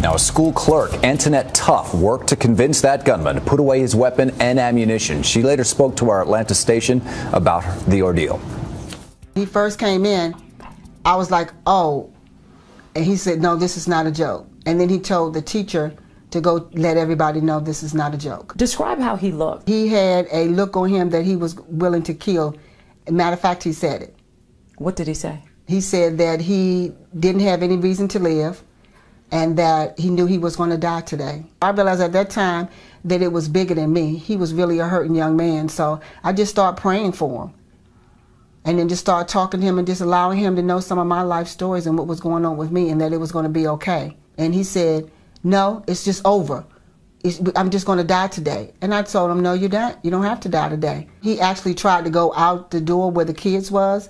Now, a school clerk, Antoinette Tuff, worked to convince that gunman to put away his weapon and ammunition. She later spoke to our Atlanta station about the ordeal. He first came in, I was like, oh, and he said, no, this is not a joke. And then he told the teacher to go let everybody know this is not a joke. Describe how he looked. He had a look on him that he was willing to kill. Matter of fact, he said it. What did he say? He said that he didn't have any reason to live and that he knew he was going to die today. I realized at that time that it was bigger than me. He was really a hurting young man, so I just started praying for him. And then just started talking to him and just allowing him to know some of my life stories and what was going on with me and that it was going to be okay. And he said, no, it's just over. I'm just going to die today. And I told him, no, you're not. You don't have to die today. He actually tried to go out the door where the kids was,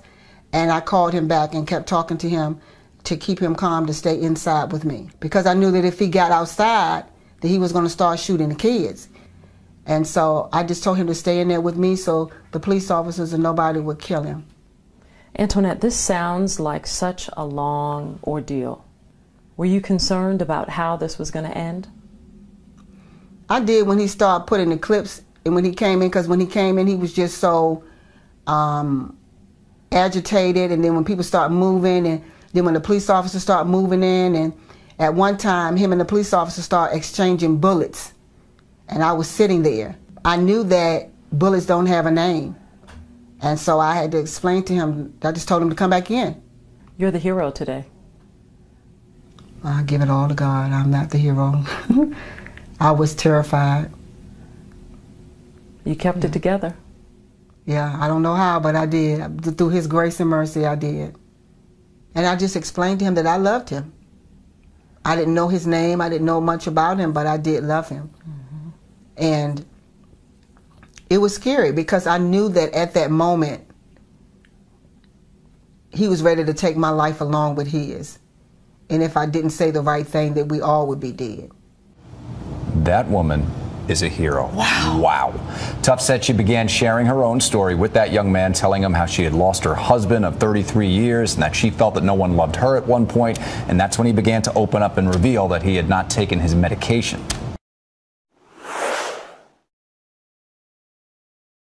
and I called him back and kept talking to him to keep him calm, to stay inside with me. Because I knew that if he got outside, that he was going to start shooting the kids. And so I just told him to stay in there with me so the police officers and nobody would kill him. Antoinette, this sounds like such a long ordeal. Were you concerned about how this was going to end? I did when he started putting the clips and when he came in, because when he came in he was just so agitated, and then when people start moving, and then when the police officers start moving in, and at one time him and the police officer start exchanging bullets, and I was sitting there. I knew that bullets don't have a name, and so I had to explain to him. I just told him to come back in. You're the hero today. I give it all to God. I'm not the hero. I was terrified. You kept it together. Yeah, I don't know how, but I did. Through His grace and mercy, I did. And I just explained to him that I loved him. I didn't know his name. I didn't know much about him, but I did love him. Mm-hmm. And it was scary because I knew that at that moment, he was ready to take my life along with his. And if I didn't say the right thing, that we all would be dead. That woman is a hero. Wow. Wow. Tuff said she began sharing her own story with that young man, telling him how she had lost her husband of 33 years and that she felt that no one loved her at one point. And that's when he began to open up and reveal that he had not taken his medication.